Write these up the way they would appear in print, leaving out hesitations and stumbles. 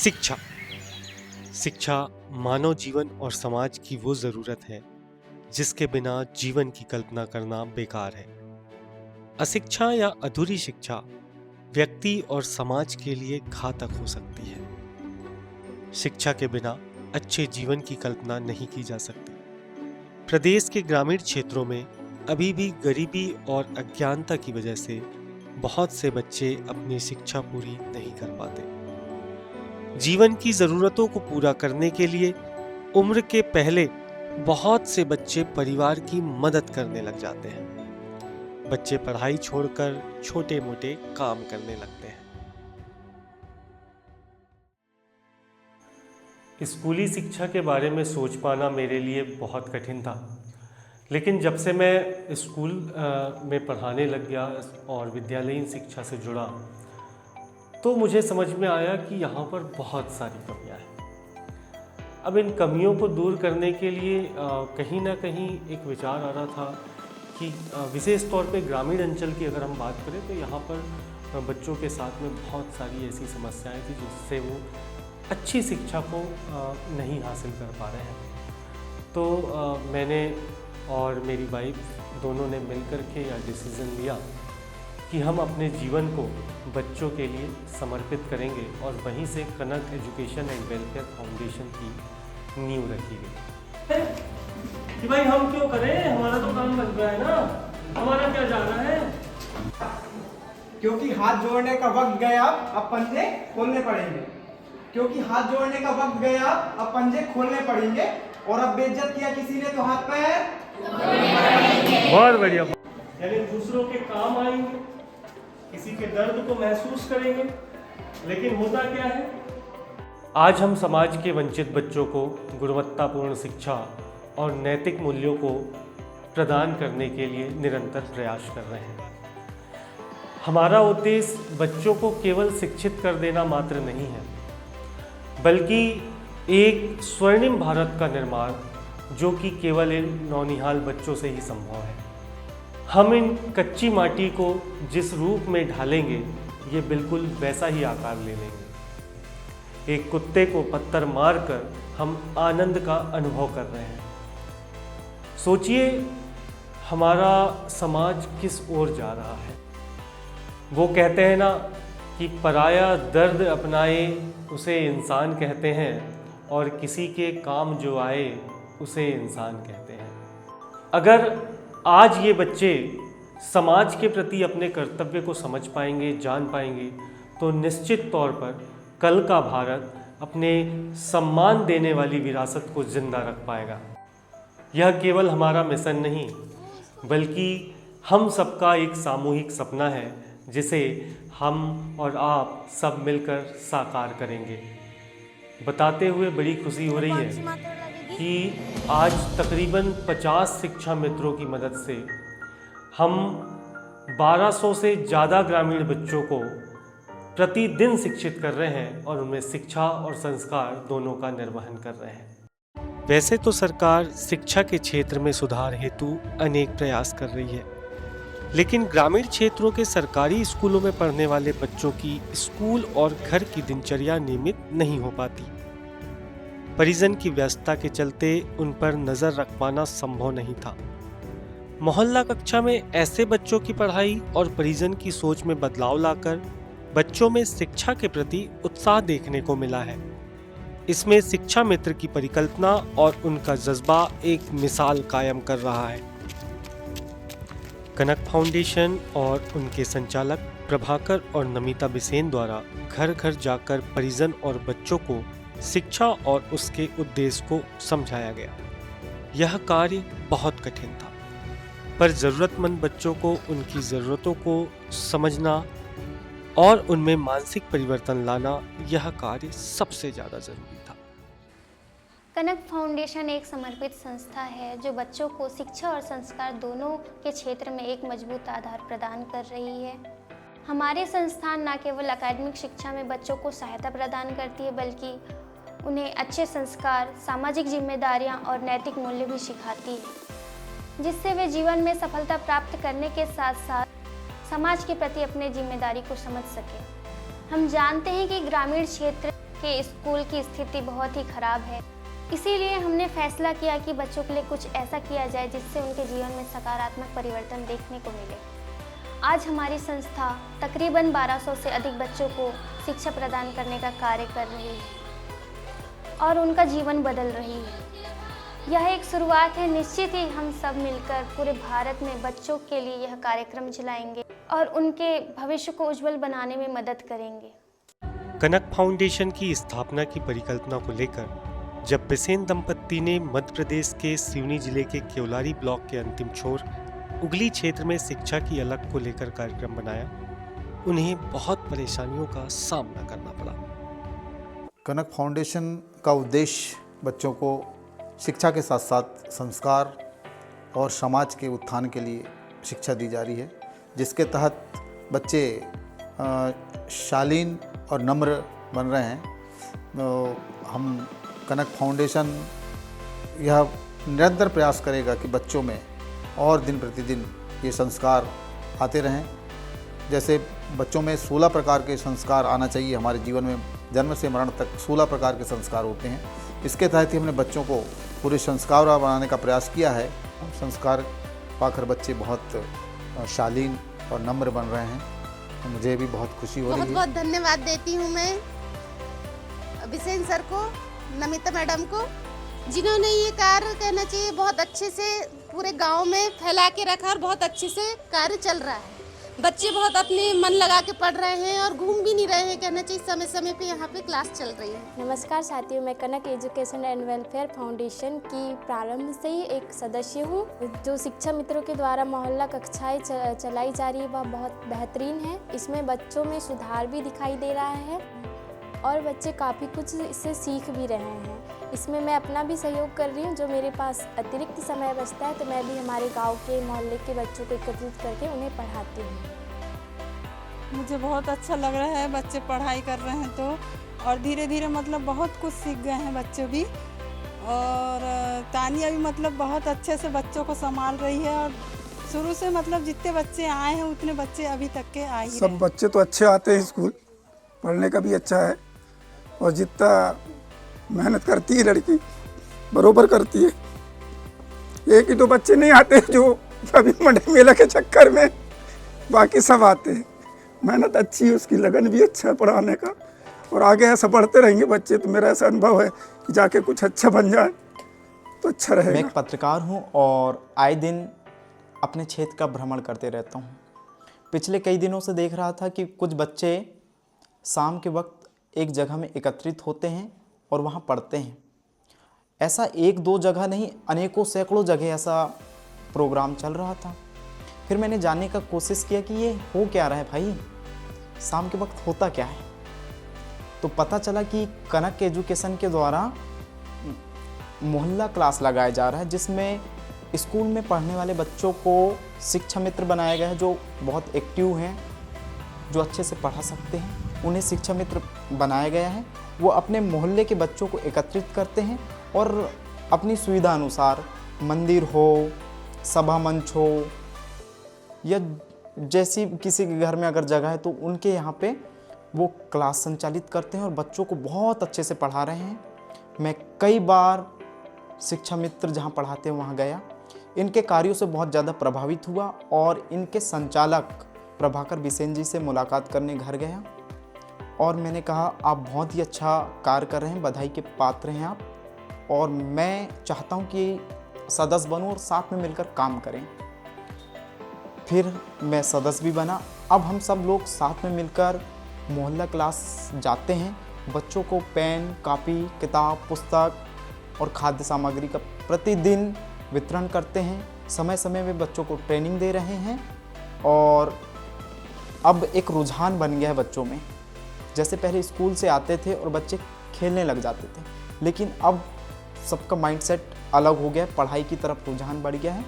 शिक्षा शिक्षा मानव जीवन और समाज की वो जरूरत है जिसके बिना जीवन की कल्पना करना बेकार है। अशिक्षा या अधूरी शिक्षा व्यक्ति और समाज के लिए घातक हो सकती है। शिक्षा के बिना अच्छे जीवन की कल्पना नहीं की जा सकती। प्रदेश के ग्रामीण क्षेत्रों में अभी भी गरीबी और अज्ञानता की वजह से बहुत से बच्चे अपनी शिक्षा पूरी नहीं कर पाते। जीवन की जरूरतों को पूरा करने के लिए उम्र के पहले बहुत से बच्चे परिवार की मदद करने लग जाते हैं। बच्चे पढ़ाई छोड़कर छोटे मोटे काम करने लगते हैं। स्कूली शिक्षा के बारे में सोच पाना मेरे लिए बहुत कठिन था, लेकिन जब से मैं स्कूल में पढ़ाने लग गया और विद्यालयीन शिक्षा से जुड़ा तो मुझे समझ में आया कि यहाँ पर बहुत सारी कमियाँ हैं। अब इन कमियों को दूर करने के लिए कहीं ना कहीं एक विचार आ रहा था कि विशेष तौर पे ग्रामीण अंचल की अगर हम बात करें तो यहाँ पर बच्चों के साथ में बहुत सारी ऐसी समस्याएं थी जिससे वो अच्छी शिक्षा को नहीं हासिल कर पा रहे हैं। तो मैंने और मेरी वाइफ दोनों ने मिलकर के यह डिसीज़न लिया कि हम अपने जीवन को बच्चों के लिए समर्पित करेंगे और वहीं से कनक एजुकेशन एंड वेलफेयर फाउंडेशन की नींव रखी गई। कि भाई हम क्यों करें, हमारा तो काम बन गया है ना, हमारा क्या जाना है। क्योंकि हाथ जोड़ने का वक्त गया, अब पंजे खोलने पड़ेंगे। क्योंकि हाथ जोड़ने का वक्त गया, अब पंजे खोलने पड़ेंगे। और अब बेइज्जत किया किसी ने तो हाथ पैर बहुत बढ़िया। यानी दूसरों के काम आएंगे, किसी के दर्द को महसूस करेंगे। लेकिन होता क्या है, आज हम समाज के वंचित बच्चों को गुणवत्तापूर्ण शिक्षा और नैतिक मूल्यों को प्रदान करने के लिए निरंतर प्रयास कर रहे हैं। हमारा उद्देश्य बच्चों को केवल शिक्षित कर देना मात्र नहीं है, बल्कि एक स्वर्णिम भारत का निर्माण जो कि केवल इन नौनिहाल बच्चों से ही संभव है। हम इन कच्ची माटी को जिस रूप में ढालेंगे ये बिल्कुल वैसा ही आकार ले लेंगे। एक कुत्ते को पत्थर मारकर हम आनंद का अनुभव कर रहे हैं। सोचिए हमारा समाज किस ओर जा रहा है। वो कहते हैं ना कि पराया दर्द अपनाए उसे इंसान कहते हैं और किसी के काम जो आए उसे इंसान कहते हैं। अगर आज ये बच्चे समाज के प्रति अपने कर्तव्य को समझ पाएंगे, जान पाएंगे, तो निश्चित तौर पर कल का भारत अपने सम्मान देने वाली विरासत को जिंदा रख पाएगा। यह केवल हमारा मिशन नहीं, बल्कि हम सबका एक सामूहिक सपना है जिसे हम और आप सब मिलकर साकार करेंगे। बताते हुए बड़ी खुशी हो रही है कि आज तकरीबन 50 शिक्षा मित्रों की मदद से हम 1200 से ज़्यादा ग्रामीण बच्चों को प्रतिदिन शिक्षित कर रहे हैं और उनमें शिक्षा और संस्कार दोनों का निर्वहन कर रहे हैं। वैसे तो सरकार शिक्षा के क्षेत्र में सुधार हेतु अनेक प्रयास कर रही है, लेकिन ग्रामीण क्षेत्रों के सरकारी स्कूलों में पढ़ने वाले बच्चों की स्कूल और घर की दिनचर्या नियमित नहीं हो पाती। परिजन की व्यस्तता के चलते उन पर नजर रख पाना संभव नहीं था। मोहल्ला कक्षा में ऐसे बच्चों की पढ़ाई और परिजन की सोच में बदलाव लाकर बच्चों में शिक्षा के प्रति उत्साह देखने को मिला है। इसमें शिक्षा मित्र की परिकल्पना और उनका जज्बा एक मिसाल कायम कर रहा है। कनक फाउंडेशन और उनके संचालक प्रभाकर और नमिता बिसेन द्वारा घर घर जाकर परिजन और बच्चों को शिक्षा और उसके उद्देश्य को समझाया गया। यह कार्य बहुत कठिन था, पर जरूरतमंद बच्चों को उनकी ज़रूरतों को समझना और उनमें मानसिक परिवर्तन लाना, यह कार्य सबसे ज़्यादा ज़रूरी था। कनक फाउंडेशन एक समर्पित संस्था है जो बच्चों को शिक्षा और संस्कार दोनों के क्षेत्र में एक मजबूत आधार प्रदान कर रही है। हमारी संस्थान न केवल अकादमिक शिक्षा में बच्चों को सहायता प्रदान करती है, बल्कि उन्हें अच्छे संस्कार, सामाजिक जिम्मेदारियां और नैतिक मूल्य भी सिखाती है, जिससे वे जीवन में सफलता प्राप्त करने के साथ साथ समाज के प्रति अपनी जिम्मेदारी को समझ सके। हम जानते हैं कि ग्रामीण क्षेत्र के स्कूल की स्थिति बहुत ही खराब है। इसीलिए हमने फैसला किया कि बच्चों के लिए कुछ ऐसा किया जाए जिससे उनके जीवन में सकारात्मक परिवर्तन देखने को मिले। आज हमारी संस्था तकरीबन 1200 से अधिक बच्चों को शिक्षा प्रदान करने का कार्य कर रही है और उनका जीवन बदल रही है। यह एक शुरुआत है। निश्चित ही हम सब मिलकर पूरे भारत में बच्चों के लिए यह कार्यक्रम चलाएंगे और उनके भविष्य को उज्जवल बनाने में मदद करेंगे। कनक फाउंडेशन की स्थापना की परिकल्पना को लेकर जब बिसेन दंपत्ति ने मध्य प्रदेश के सिवनी जिले के केवलारी ब्लॉक के अंतिम छोर उगली क्षेत्र में शिक्षा की अलग को लेकर कार्यक्रम बनाया, उन्हें बहुत परेशानियों का सामना करना पड़ा। कनक फाउंडेशन का उद्देश्य बच्चों को शिक्षा के साथ साथ संस्कार और समाज के उत्थान के लिए शिक्षा दी जा रही है, जिसके तहत बच्चे शालीन और नम्र बन रहे हैं। तो हम कनक फाउंडेशन यह निरंतर प्रयास करेगा कि बच्चों में और दिन प्रतिदिन ये संस्कार आते रहें। जैसे बच्चों में 16 प्रकार के संस्कार आना चाहिए। हमारे जीवन में जन्म से मरण तक 16 प्रकार के संस्कार होते हैं। इसके तहत ही हमने बच्चों को पूरे संस्कार बनाने का प्रयास किया है। संस्कार पाकर बच्चे बहुत शालीन और नम्र बन रहे हैं, तो मुझे भी बहुत खुशी हो रही है। बहुत धन्यवाद देती हूँ मैं बिसेन सर को, नमिता मैडम को, जिन्होंने ये कार्य कहना चाहिए बहुत अच्छे से पूरे गांव में फैला के रखा और बहुत अच्छे से कार्य चल रहा है। बच्चे बहुत अपने मन लगा के पढ़ रहे हैं और घूम भी नहीं रहे हैं, कहना चाहिए समय समय पे यहाँ पे क्लास चल रही है। नमस्कार साथियों, मैं कनक एजुकेशन एंड वेलफेयर फाउंडेशन की प्रारंभ से ही एक सदस्य हूँ। जो शिक्षा मित्रों के द्वारा मोहल्ला कक्षाएं चलाई जा रही है वह बहुत बेहतरीन है। इसमें बच्चों में सुधार भी दिखाई दे रहा है और बच्चे काफ़ी कुछ इससे सीख भी रहे हैं। इसमें मैं अपना भी सहयोग कर रही हूँ। जो मेरे पास अतिरिक्त समय बचता है तो मैं भी हमारे गांव के मोहल्ले के बच्चों को एकत्रित करके उन्हें पढ़ाती हूँ। मुझे बहुत अच्छा लग रहा है, बच्चे पढ़ाई कर रहे हैं तो, और धीरे धीरे मतलब बहुत कुछ सीख गए हैं बच्चे भी। और तानिया भी मतलब बहुत अच्छे से बच्चों को संभाल रही है और शुरू से मतलब जितने बच्चे आए हैं उतने बच्चे अभी तक के आए ही सब बच्चे तो अच्छे आते हैं स्कूल, पढ़ने का भी अच्छा है और जितना मेहनत करती है लड़की बरोबर करती है। एक ही तो बच्चे नहीं आते जो अभी मंडी मेला के चक्कर में, बाकी सब आते हैं। मेहनत अच्छी है, उसकी लगन भी अच्छा है पढ़ाने का, और आगे ऐसा पढ़ते रहेंगे बच्चे। तो मेरा ऐसा अनुभव है कि जाके कुछ अच्छा बन जाए तो अच्छा रहेगा। मैं एक पत्रकार हूँ और आए दिन अपने क्षेत्र का भ्रमण करते रहता हूँ। पिछले कई दिनों से देख रहा था कि कुछ बच्चे शाम के वक्त एक जगह में एकत्रित होते हैं और वहाँ पढ़ते हैं। ऐसा एक दो जगह नहीं, अनेकों सैकड़ों जगह ऐसा प्रोग्राम चल रहा था। फिर मैंने जानने का कोशिश किया कि ये हो क्या रहा है भाई, शाम के वक्त होता क्या है। तो पता चला कि कनक एजुकेशन के द्वारा मोहल्ला क्लास लगाया जा रहा है, जिसमें स्कूल में पढ़ने वाले बच्चों को शिक्षा मित्र बनाया गया है, जो बहुत एक्टिव हैं, जो अच्छे से पढ़ा सकते हैं। उन्हें शिक्षा मित्र बनाया गया है। वो अपने मोहल्ले के बच्चों को एकत्रित करते हैं और अपनी सुविधा अनुसार मंदिर हो, सभा मंच हो, या जैसी किसी के घर में अगर जगह है तो उनके यहाँ पे वो क्लास संचालित करते हैं और बच्चों को बहुत अच्छे से पढ़ा रहे हैं। मैं कई बार शिक्षा मित्र जहाँ पढ़ाते हैं वहाँ गया, इनके कार्यों से बहुत ज़्यादा प्रभावित हुआ और इनके संचालक प्रभाकर बिसेन जी से मुलाकात करने घर गया और मैंने कहा आप बहुत ही अच्छा कार्य कर रहे हैं, बधाई के पात्र हैं आप, और मैं चाहता हूं कि सदस्य बनूं और साथ में मिलकर काम करें। फिर मैं सदस्य भी बना। अब हम सब लोग साथ में मिलकर मोहल्ला क्लास जाते हैं, बच्चों को पेन, कापी, किताब, पुस्तक और खाद्य सामग्री का प्रतिदिन वितरण करते हैं। समय समय में बच्चों को ट्रेनिंग दे रहे हैं और अब एक रुझान बन गया है बच्चों में। जैसे पहले स्कूल से आते थे और बच्चे खेलने लग जाते थे, लेकिन अब सबका माइंडसेट अलग हो गया है, पढ़ाई की तरफ रुझान बढ़ गया है।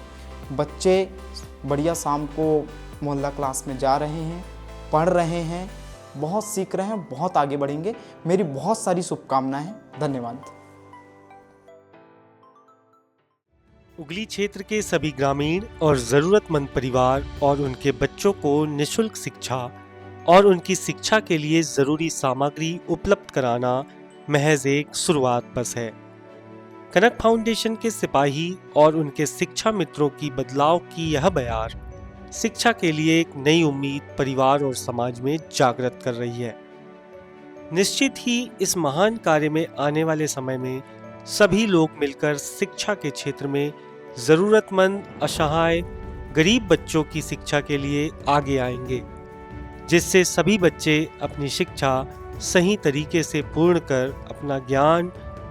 बच्चे बढ़िया शाम को मोहल्ला क्लास में जा रहे हैं, पढ़ रहे हैं, बहुत सीख रहे हैं, बहुत आगे बढ़ेंगे। मेरी बहुत सारी शुभकामनाएं। धन्यवाद। उगली क्षेत्र के सभी ग्रामीण और ज़रूरतमंद परिवार और उनके बच्चों को निःशुल्क शिक्षा और उनकी शिक्षा के लिए ज़रूरी सामग्री उपलब्ध कराना महज एक शुरुआत बस है। कनक फाउंडेशन के सिपाही और उनके शिक्षा मित्रों की बदलाव की यह बयार शिक्षा के लिए एक नई उम्मीद परिवार और समाज में जागृत कर रही है। निश्चित ही इस महान कार्य में आने वाले समय में सभी लोग मिलकर शिक्षा के क्षेत्र में जरूरतमंद, असहाय, गरीब बच्चों की शिक्षा के लिए आगे आएंगे, जिससे सभी बच्चे अपनी शिक्षा सही तरीके से पूर्ण कर अपना ज्ञान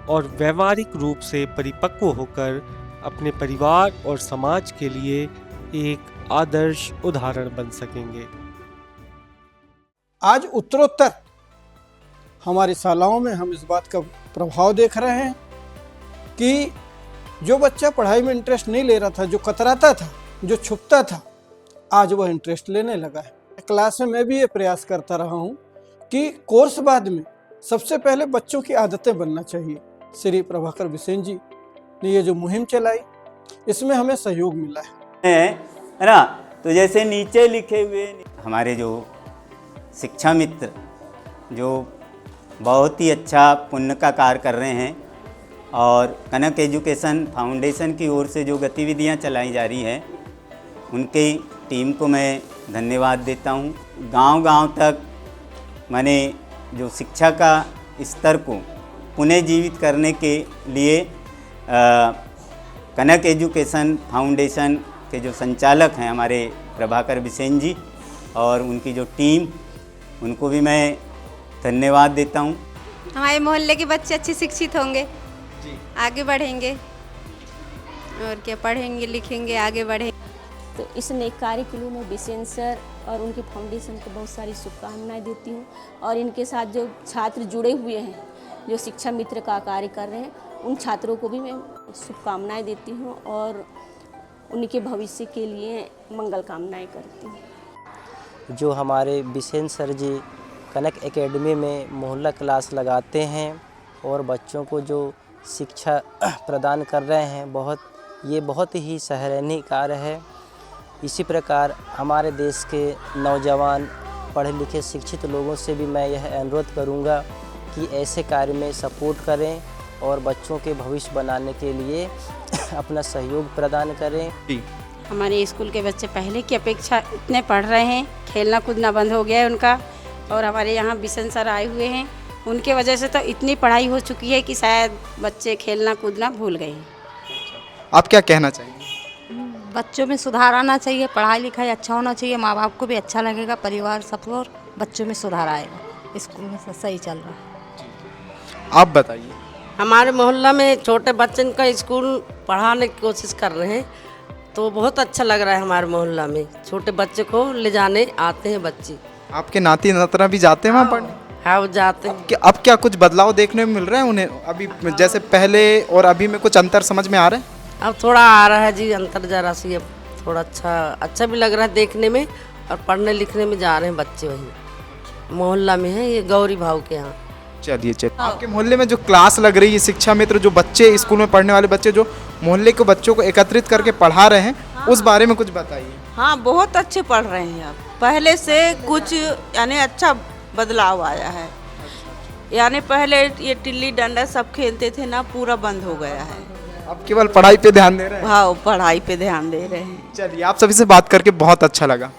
और व्यवहारिक रूप से परिपक्व होकर अपने परिवार और समाज के लिए एक आदर्श उदाहरण बन सकेंगे। आज उत्तरोत्तर हमारी शालाओं में हम इस बात का प्रभाव देख रहे हैं कि जो बच्चा पढ़ाई में इंटरेस्ट नहीं ले रहा था, जो कतराता था, जो छुपता था, आज वह इंटरेस्ट लेने लगा है। क्लास में मैं भी ये प्रयास करता रहा हूँ कि कोर्स बाद में सबसे पहले बच्चों की आदतें बनना चाहिए। श्री प्रभाकर बिसेन जी ने ये जो मुहिम चलाई, इसमें हमें सहयोग मिला है ना। तो जैसे नीचे लिखे हुए हमारे जो शिक्षा मित्र जो बहुत ही अच्छा पुण्य का कार्य कर रहे हैं और कनक एजुकेशन फाउंडेशन की ओर से जो गतिविधियां चलाई जा रही है, उनकी टीम को मैं धन्यवाद देता हूं। गांव-गांव तक मैंने जो शिक्षा का स्तर को पुनः जीवित करने के लिए कनक एजुकेशन फाउंडेशन के जो संचालक हैं हमारे प्रभाकर बिसेन जी और उनकी जो टीम, उनको भी मैं धन्यवाद देता हूं। हमारे मोहल्ले के बच्चे अच्छे शिक्षित होंगे, आगे बढ़ेंगे और क्या, पढ़ेंगे लिखेंगे आगे बढ़ेंगे। तो इस नए कार्य के लिए मैं बिसेन सर और उनके फाउंडेशन को बहुत सारी शुभकामनाएं देती हूँ और इनके साथ जो छात्र जुड़े हुए हैं, जो शिक्षा मित्र का कार्य कर रहे हैं, उन छात्रों को भी मैं शुभकामनाएं देती हूँ और उनके भविष्य के लिए मंगल कामनाएं करती हूँ। जो हमारे बिसेन सर जी कनक एकेडमी में मोहल्ला क्लास लगाते हैं और बच्चों को जो शिक्षा प्रदान कर रहे हैं, ये बहुत ही सराहनीय कार्य है। इसी प्रकार हमारे देश के नौजवान पढ़े लिखे शिक्षित लोगों से भी मैं यह अनुरोध करूंगा कि ऐसे कार्य में सपोर्ट करें और बच्चों के भविष्य बनाने के लिए अपना सहयोग प्रदान करें। हमारे स्कूल के बच्चे पहले की अपेक्षा इतने पढ़ रहे हैं, खेलना कूदना बंद हो गया है उनका, और हमारे यहाँ बिसेन सर आए हुए हैं, उनके वजह से तो इतनी पढ़ाई हो चुकी है कि शायद बच्चे खेलना कूदना भूल गए हैं। आप क्या कहना चाहिए? बच्चों में सुधार आना चाहिए, पढ़ाई लिखाई अच्छा होना चाहिए, माँ बाप को भी अच्छा लगेगा, परिवार सब, और बच्चों में सुधार आएगा। स्कूल में सही चल रहा है। आप बताइए। हमारे मोहल्ला में छोटे बच्चन का स्कूल पढ़ाने की कोशिश कर रहे हैं, तो बहुत अच्छा लग रहा है। हमारे मोहल्ला में छोटे बच्चे को ले जाने आते हैं बच्चे। आपके नाती नातरा भी जाते हैं वहाँ पढ़ने? हाँ, वो जाते हैं। अब क्या कुछ बदलाव देखने में मिल रहा है उन्हें? अभी जैसे पहले और अभी में कुछ अंतर समझ में आ रहा है? अब थोड़ा आ रहा है जी अंतर, जरा सी अब थोड़ा अच्छा भी लग रहा है देखने में, और पढ़ने लिखने में जा रहे हैं बच्चे। वहीं मोहल्ला में है, ये गौरी भाव के यहाँ। चलिए आपके मोहल्ले में जो क्लास लग रही है शिक्षा मित्र, जो बच्चे स्कूल में पढ़ने वाले बच्चे जो मोहल्ले के बच्चों को एकत्रित करके पढ़ा रहे हैं, उस बारे में कुछ बताइए। हाँ, बहुत अच्छे पढ़ रहे हैं। अब पहले से कुछ यानी अच्छा बदलाव आया है। यानी पहले ये टिल्ली डंडा सब खेलते थे ना, पूरा बंद हो गया है। अब केवल पढ़ाई पे ध्यान दे रहे हैं। हाँ, पढ़ाई पे ध्यान दे रहे हैं। चलिए, आप सभी से बात करके बहुत अच्छा लगा।